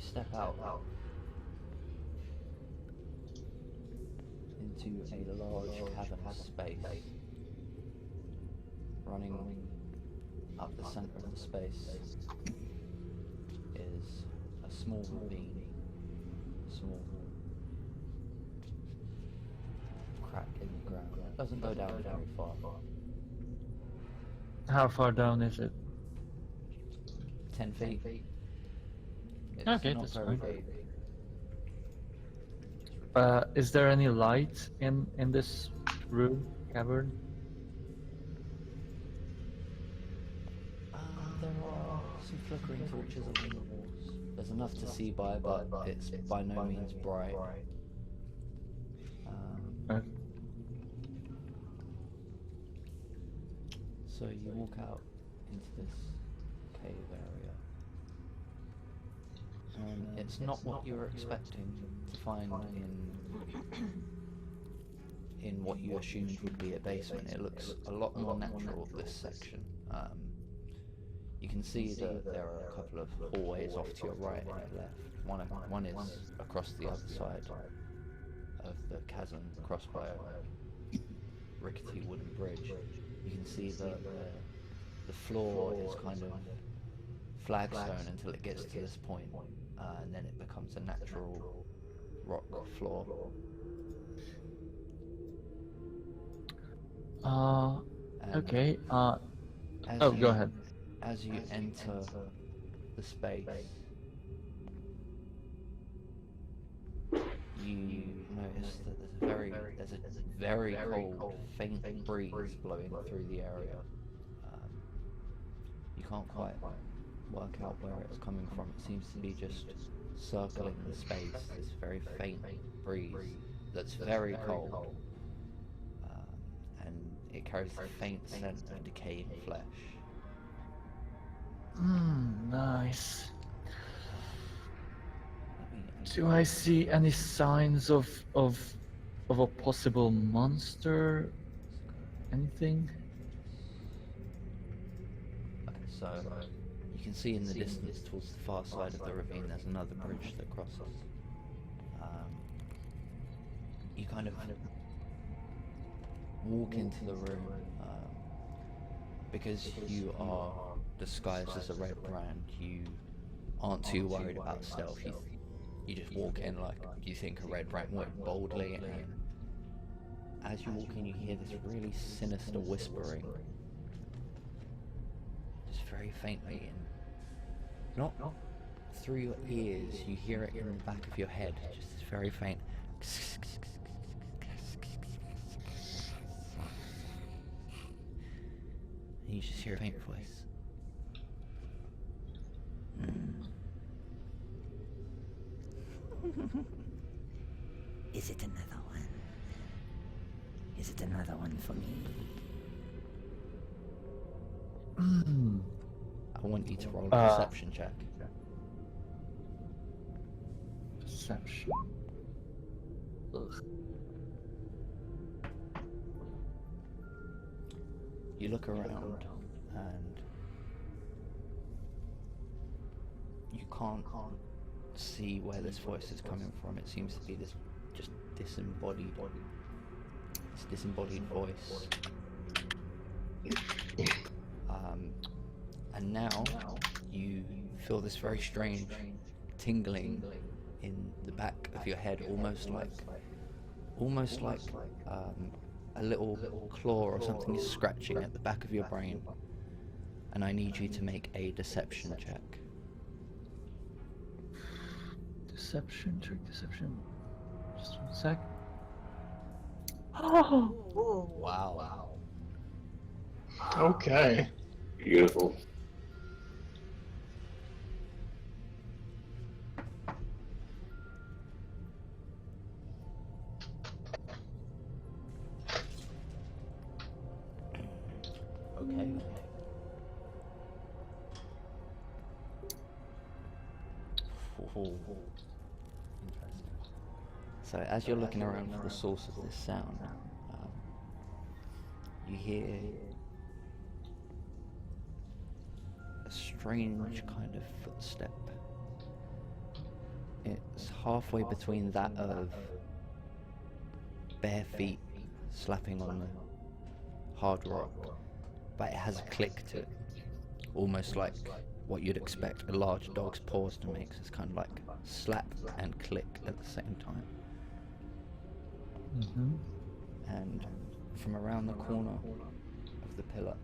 step out into a large cavern space. Running up the center of the space is a small ravine, a small crack in the ground. It doesn't go down very far. How far down is it? 10 feet. It's Okay, not that's very fine. deep. Is there any light in this room, cavern? There are some flickering torches along the walls. There's enough to see by, but it's by no means bright. So you walk out into this cave area, and it's not what you were expecting to find in what you assumed would be a basement. It looks a lot more natural, this section. You can see that there are a couple of hallways off to your right and your left. One is across the other side of the chasm, crossed by a rickety wooden bridge. You can see that the floor is kind of flagstone until it gets to this point, and then it becomes a natural rock floor. Okay. Go ahead. As you enter the space, you notice that there's a very cold, faint breeze blowing through the area. You can't quite work out where it's coming from. It seems to be just circling the space, this very faint breeze that's very cold, and it carries the faint scent of decaying flesh. Nice. Do I see any signs of a possible monster? Anything? Okay, so you can see in the distance towards the far side of the ravine there's another bridge that crosses. You kind of walk into the room, because you are disguised as a red brand. You aren't too worried about stealth. You just walk in like you think a red brand would, boldly, and as you walk in you hear this really sinister whispering, just very faintly, and not through your ears, you hear it in the back of your head, just this very faint. And you just hear a faint voice. Is it another one? Is it another one for me? I want you to roll a perception check. Perception. Ugh. You look around and you can't see where this voice is coming from. It seems to be this just disembodied voice. And now you feel this very strange tingling in the back of your head, almost like a little claw or something is scratching at the back of your brain. And I need you to make a deception check. Deception. Just 1 sec. Oh! Wow. Okay. Beautiful. Okay. Interesting. So as you're looking around for the source of this sound, you hear a strange kind of footstep It's halfway between that of bare feet slapping on the hard rock, but it has a click to it, almost like what you'd expect a large dog's paws to make. So it's kind of like slap and click at the same time. Mm-hmm. And from around the corner of the pillar,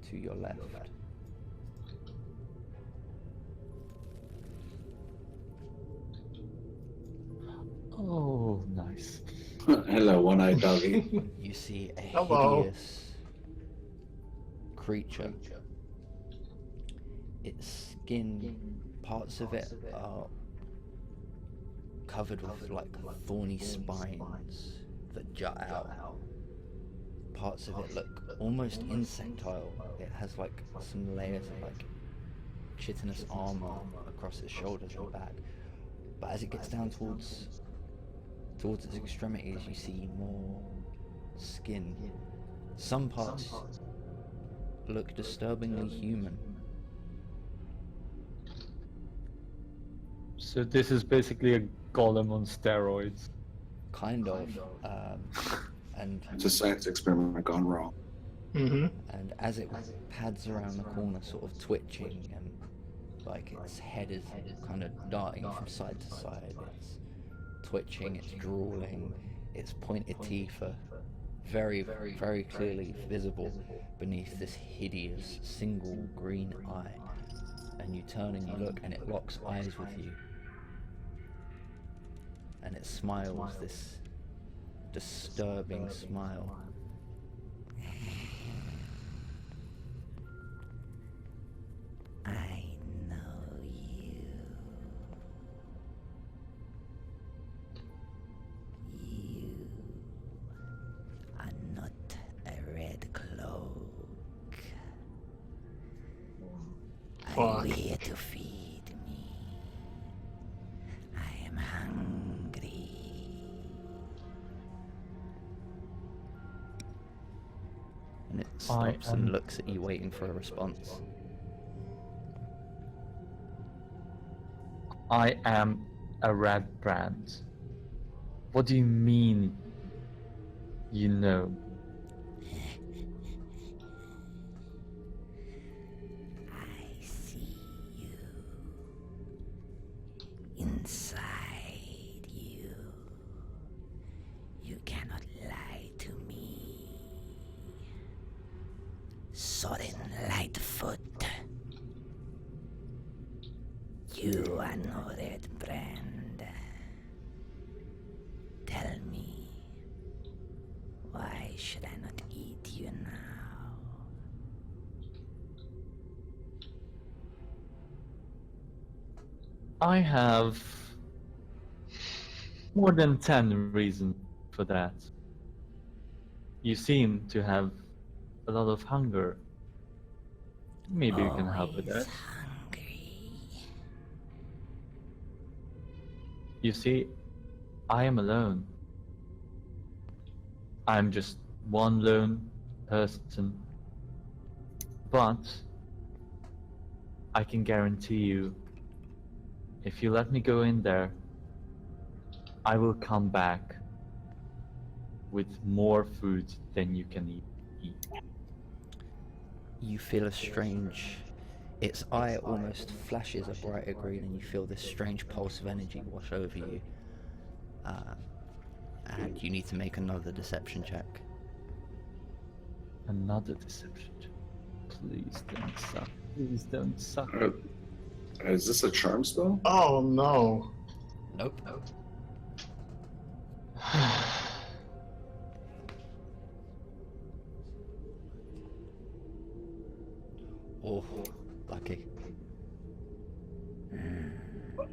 to your left, Oh, nice. Hello, one-eyed doggy. you see a Hello. hideous creature. Its skin, parts of it are covered with like thorny spines that jut out. Parts of it look almost insectile. It has like some layers of like chitinous armor across its shoulders and back. But as it gets down towards its extremities, you see more skin. Some parts look disturbingly human. So this is basically a golem on steroids. Kind of. And It's a science experiment gone wrong. Mm-hmm. and as it pads around the corner, sort of twitching, and like its head is kind of darting from side to side, it's twitching, it's drooling, its pointed teeth are very, very clearly visible beneath this hideous single green eye. And you turn and you look, and it locks eyes with you. And it smiles this disturbing smile. I know you. You are not a red cloak. Are you Fuck. here to feed me? I am hungry. And it stops and looks at you, waiting for a response. I am a red brand. What do you mean, you know? I see you. Inside you. You cannot lie to me. Soren Lightfoot. You are no red brand. Tell me, why should I not eat you now? I have more than 10 reasons for that. You seem to have a lot of hunger. Maybe you can help with that. Always hungry. You see, I am alone. I'm just one lone person. But I can guarantee you, if you let me go in there, I will come back with more food than you can eat. You feel a strange... Its eye almost flashes a brighter green, and you feel this strange pulse of energy wash over you. And you need to make another deception check. Another deception. Please don't suck. Please don't suck. Is this a charm spell? Oh no. Nope. Oh, lucky.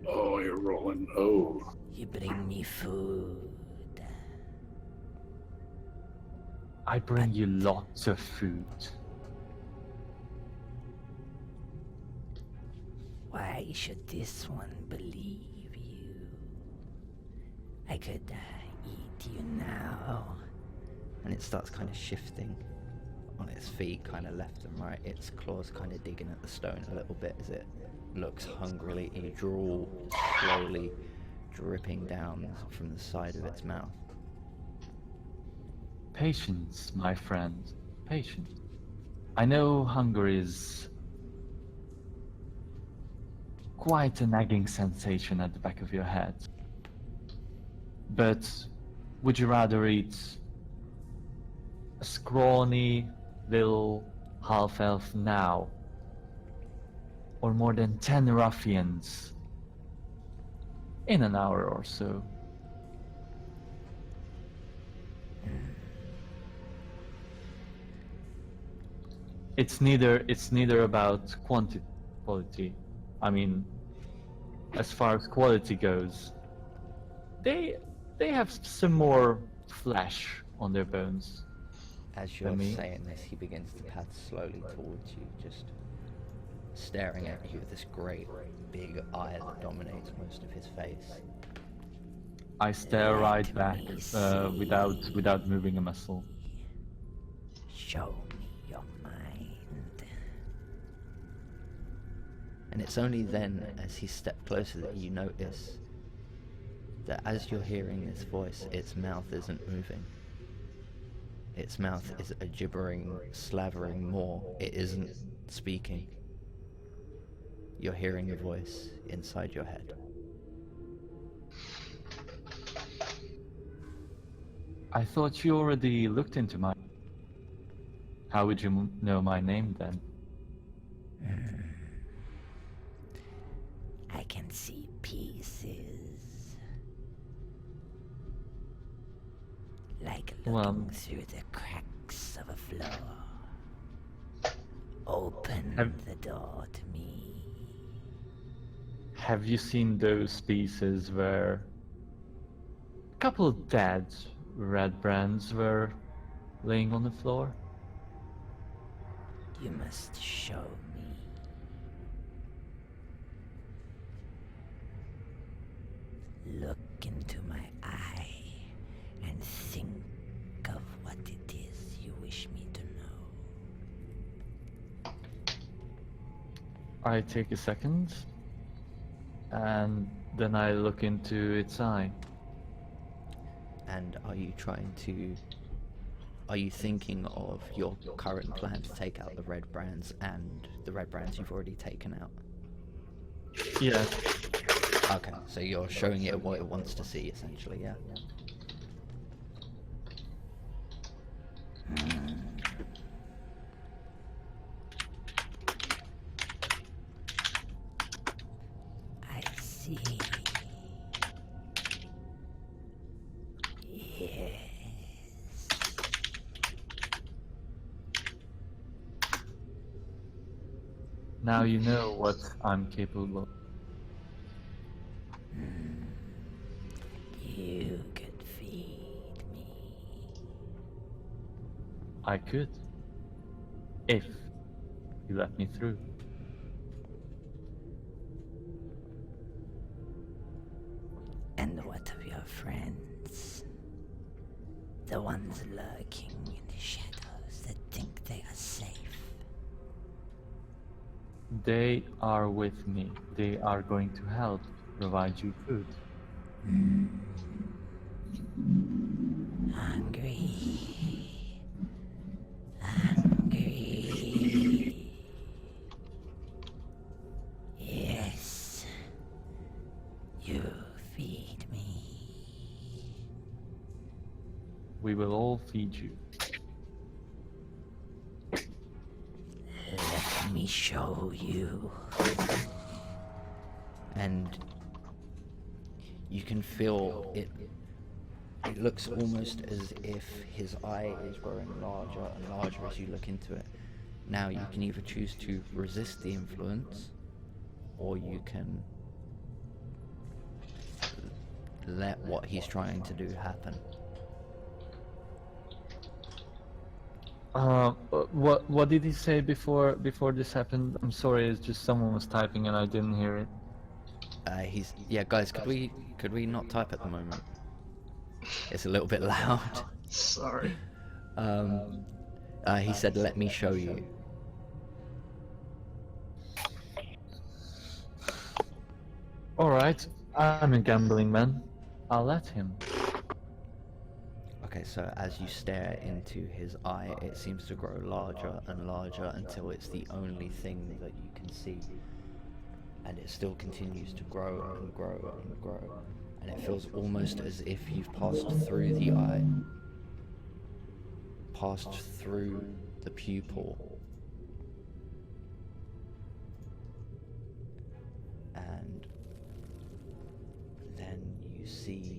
Oh, you're rolling. Oh. You bring me food. I bring you lots of food. Why should this one believe you? I could eat you now. And it starts kind of shifting on its feet, kind of left and right. Its claws kind of digging at the stone a little bit as it looks hungrily. Drool slowly dripping down from the side of its mouth. Patience, my friend. Patience. I know hunger is quite a nagging sensation at the back of your head. But would you rather eat a scrawny little half-elf now, or more than 10 ruffians in an hour or so? It's neither about quality. I mean, as far as quality goes, they have some more flesh on their bones. As you're me? saying this, he begins to path slowly towards you, just staring at you with this great big eye that dominates most of his face. I stare right back without moving a muscle. Show me your mind. And it's only then, as he stepped closer, that you notice that as you're hearing this voice, its mouth isn't moving. Its mouth is a gibbering, slavering maw. It isn't speaking. You're hearing a voice inside your head. I thought you already looked into my... How would you know my name then? I can see pieces. Like looking Well, through the cracks of a floor. Open the door to me. have you seen those pieces where a couple of dead red brands were laying on the floor? You must show me. Look into my eye and think of what it is you wish me to know. I take a second, and then I look into its eye. And are you thinking of your current plan to take out the red brands and the red brands you've already taken out? Yeah. Okay, so you're showing it what it wants to see, essentially, yeah? I see. Yes. Now you know what I'm capable of. You could feed me. I could, if you let me through. And what of your friends? The ones lurking in the shadows that think they are safe. They are with me. They are going to help provide you food. Hungry. Hungry. Yes. You feed me. We will all feed you. Let me show you. And you can feel it. It looks almost as if his eye is growing larger and larger as you look into it. Now you can either choose to resist the influence, or you can let what he's trying to do happen. What did he say before this happened? I'm sorry, it's just someone was typing and I didn't hear it. Yeah, guys, could we not type at the moment? It's a little bit loud. Sorry. He said, "Let me show you." Alright, I'm a gambling man. I'll let him. Okay, so as you stare into his eye, it seems to grow larger and larger until it's the only thing that you can see. And it still continues to grow and grow and grow. And it feels almost as if you've passed through the eye, passed through the pupil, and then you see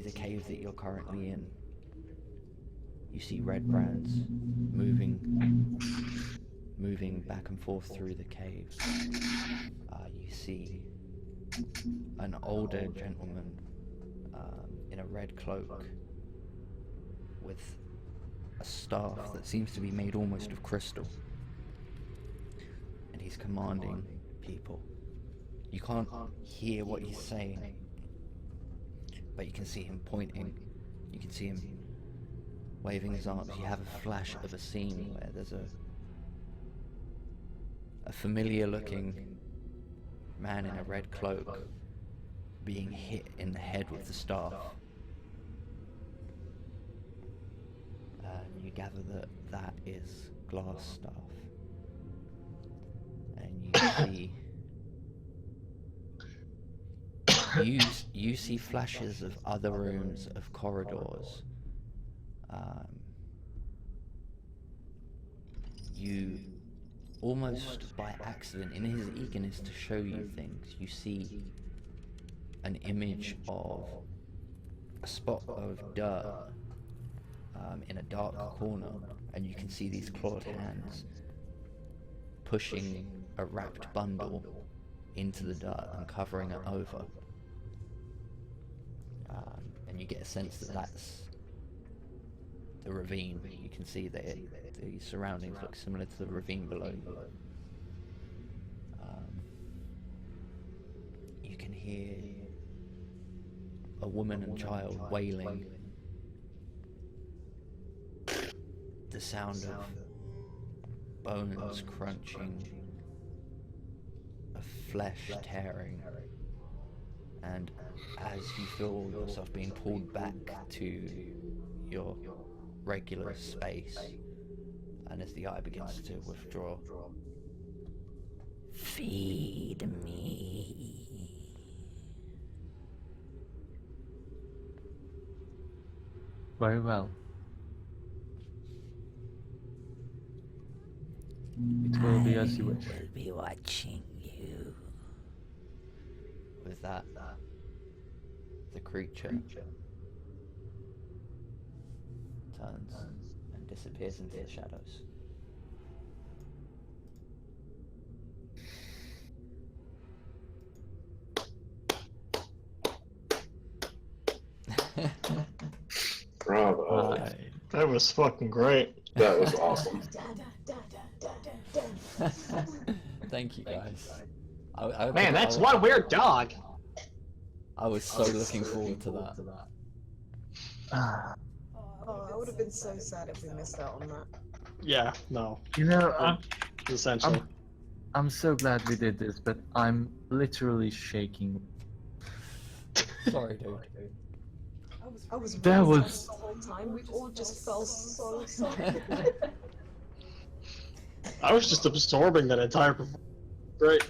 the cave that you're currently in. You see red brands moving back and forth through the cave. You see an older gentleman in a red cloak with a staff that seems to be made almost of crystal, and he's commanding people. You can't hear what he's saying, but you can see him pointing. You can see him waving his arms. You have a flash of a scene where there's a familiar looking man in a red cloak being hit in the head with the staff. And you gather that that is glass staff. And you see flashes of other rooms, of corridors. You almost by accident, in his eagerness to show you things, you see an image of a spot of dirt in a dark corner, and you can see these clawed hands pushing a wrapped bundle into the dirt and covering it over. And you get a sense that that's the ravine. You can see that the surroundings look similar to the ravine below you. You can hear a woman and child wailing. The sound of bones crunching, of flesh tearing, and as you feel yourself being pulled back to your regular space, and as the eye begins to withdraw, Feed me. Very well. It will be as you wish. I will be watching you. with that, the creature turns and disappears into the shadows. Bravo. That was fucking great. That was awesome. Thank you, guys. Man, that's one weird dog. I was so looking forward to that. Oh, I would have been so sad if we missed out on that. Yeah, no, You know, essentially. I'm so glad we did this, but I'm literally shaking. Sorry, dude. I was That really was- sad the whole time. We all just felt so sorry. I was just absorbing that entire performance. Great.